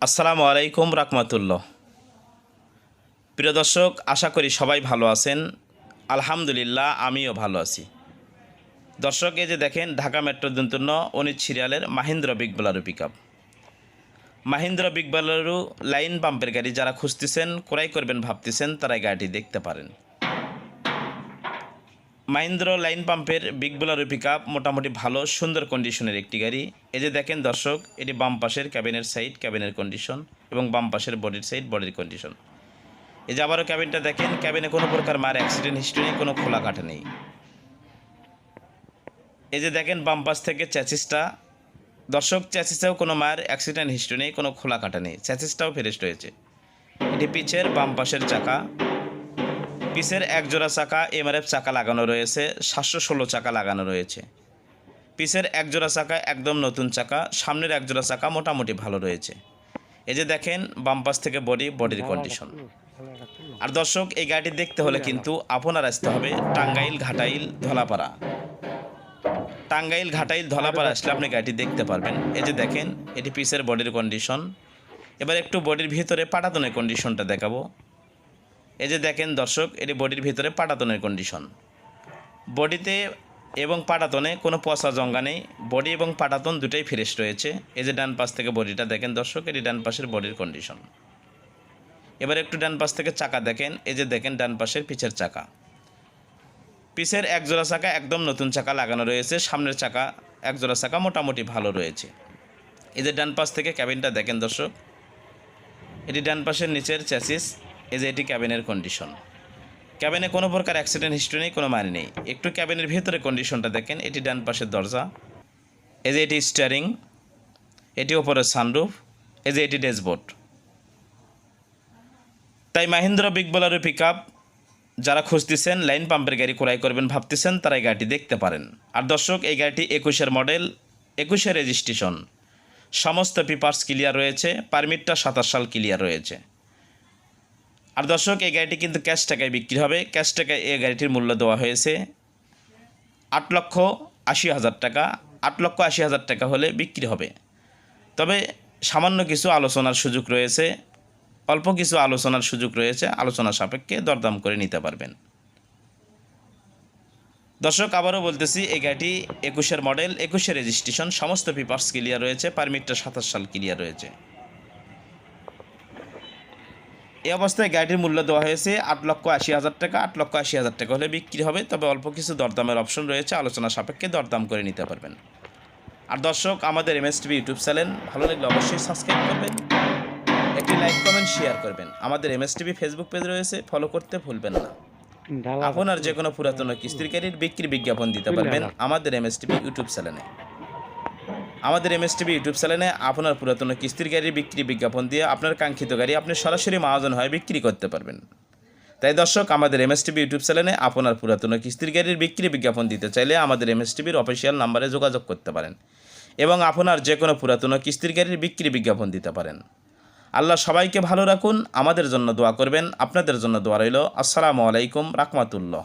আসসালামু আলাইকুম রাহমাতুল্লাহ। প্রিয় দর্শক, আশা করি সবাই ভালো আছেন। আলহামদুলিল্লাহ আমিও ভালো আছি। দর্শক, এই যে দেখেন ঢাকা মেট্রোর জন্য 19 সিরিয়ালের Mahindra big Bolero pickup. Mahindra big Bolero line পাম্পের গাড়ি যারা খুঁজতেছেন, ক্রয় করবেন ভাবতেছেন, তারা এই গাড়িটি দেখতে পারেন। মাহিন্দ্রা লাইন পাম্পের বিগ বোলেরো পিকআপ মোটামুটি ভালো সুন্দর কন্ডিশনের একটি গাড়ি। এই যে দেখেন দর্শক, এটি বাম পাশের ক্যাবিনের সাইড, ক্যাবিনের কন্ডিশন, এবং বাম পাশের বডির সাইড, বডির কন্ডিশন। এই যে আবারও ক্যাবিনটা দেখেন, ক্যাবিনে কোনো প্রকার মার অ্যাক্সিডেন্ট হিস্ট্রি নেই, কোনো খোলা কাটা নেই। এই যে দেখেন বাম পাশ থেকে চ্যাসিসটা, দর্শক চ্যাসিসেও কোনো মায়ের অ্যাক্সিডেন্ট হিস্ট্রি নেই, কোনো খোলা কাটা নেই, চ্যাসিসটাও ফ্রেশ রয়েছে। এটি পিছের বাম পাশের চাকা, পিছের এক জোড়া চাকা এমআরএফ চাকা লাগানো রয়েছে, 716 চাকা লাগানো রয়েছে। পিছের এক জোড়া চাকা একদম নতুন চাকা, সামনের এক জোড়া চাকা মোটামুটি ভালো রয়েছে। এই যে দেখেন বাম পাশ থেকে বডির কন্ডিশন। আর দর্শক, এই গাড়িটি দেখতে হলে কিন্তু আপনার আসতে হবে টাঙ্গাইল, ঘাটাইল, ধলাপাড়া। টাঙ্গাইল, ঘাটাইল, ধলাপাড়া আসলে আপনি গাড়িটি দেখতে পারবেন। এই যে দেখেন এটি পিসের বডির কন্ডিশন। এবার একটু বডির ভিতরে পাটাতনের কন্ডিশনটা দেখাবো। এই যে দেখেন দর্শক, এটি বডির ভিতরে পাটাতনের কন্ডিশন। বডিতে এবং পাটাতনে কোনো পচা জঙ্গা নেই, বডি এবং পাটাতন দুটোই ফ্রেশ রয়েছে। এই যে ডান পাশ থেকে বডিটা দেখেন দর্শক, এটি ডান পাশের বডির কন্ডিশন। এবার একটু ডান পাশ থেকে চাকা দেখেন। এই যে দেখেন ডান পাশের পিছের চাকা, পিছের এক জোড়া চাকা একদম নতুন চাকা লাগানো রয়েছে, সামনের চাকা এক জোড়া চাকা মোটামুটি ভালো রয়েছে। এই যে ডান পাশ থেকে ক্যাবিনটা দেখেন দর্শক, এটি ডান পাশের নিচের চ্যাসিস। এই যে এটি ক্যাবিনের কন্ডিশন। ক্যাবিনে কোনো প্রকার অ্যাক্সিডেন্ট হিস্ট্রি নেই, কোনো মারি নেই। একটু ক্যাবিনের ভিতরে কন্ডিশনটা দেখেন। এটি ডান পাশের দরজা, এই যে এটি স্টিয়ারিং, এটি ওপরের সানরুফ, এই যে এটি ড্যাশবোর্ড। তাই মাহিন্দ্রা বিগ বোলেরো পিকআপ যারা খুঁজতেছেন, লাইন পাম্পের গাড়ি ক্রয় করবেন ভাবতেছেন, তারা এই গাড়িটি দেখতে পারেন। আর দর্শক, এই গাড়িটি 21-এর মডেল, 21-এর রেজিস্ট্রেশন, সমস্ত পেপারস ক্লিয়ার রয়েছে, পারমিটটা 27 সাল ক্লিয়ার রয়েছে। আর দর্শক, এই গাড়িটি কিন্তু ক্যাশ টাকায় বিক্রি হবে। ক্যাশ টাকায় এই গাড়িটির মূল্য দেওয়া হয়েছে 8,80,000 টাকা। 8,80,000 টাকা হলে বিক্রি হবে। তবে সামান্য কিছু আলোচনার সুযোগ রয়েছে, অল্প কিছু আলোচনার সুযোগ রয়েছে, আলোচনা সাপেক্ষে দরদাম করে নিতে পারবেন। দর্শক, আবারও বলতেছি, এই গাড়িটি 21-এর মডেল, 21-এর রেজিস্ট্রেশন, সমস্ত পেপারস ক্লিয়ার রয়েছে, পারমিটটা 27 সাল ক্লিয়ার রয়েছে। এই অবস্থায় গাড়িটির মূল্য দেওয়া হয়েছে 8,80,000 টাকা। 8,80,000 টাকা হলে বিক্রি হবে। তবে অল্প কিছু দরদামের অপশন রয়েছে, আলোচনা সাপেক্ষে দরদাম করে নিতে পারবেন। আর দর্শক, আমাদের MSTV ইউটিউব চ্যানেল ভালো লাগলে অবশ্যই সাবস্ক্রাইব করবেন, একটি লাইক কমেন্ট শেয়ার করবেন। আমাদের MSTV ফেসবুক পেজ রয়েছে, ফলো করতে ভুলবেন না। আপনার যে কোনো পুরাতন কিস্তির গাড়ির বিক্রি বিজ্ঞাপন দিতে পারবেন আমাদের MSTV ইউটিউব চ্যানেলে। আমাদের MSTV ইউটিউব চ্যানেলে আপনার পুরাতন কিস্তির গাড়ির বিক্রি বিজ্ঞাপন দিয়ে আপনার কাঙ্ক্ষিত গাড়ি আপনি সরাসরি মহাজন হয়ে বিক্রি করতে পারবেন। তাই দর্শক, আমাদের MSTV ইউটিউব চ্যানেলে আপনার পুরাতন কিস্তির গাড়ির বিক্রি বিজ্ঞাপন দিতে চাইলে আমাদের MSTVর অফিসিয়াল নাম্বারে যোগাযোগ করতে পারেন এবং আপনার যে কোনো পুরাতন কিস্তির গাড়ির বিক্রি বিজ্ঞাপন দিতে পারেন। আল্লাহ সবাইকে ভালো রাখুন, আমাদের জন্য দোয়া করবেন, আপনাদের জন্য দোয়া রইল। আসসালামু আলাইকুম রাহমাতুল্লাহ।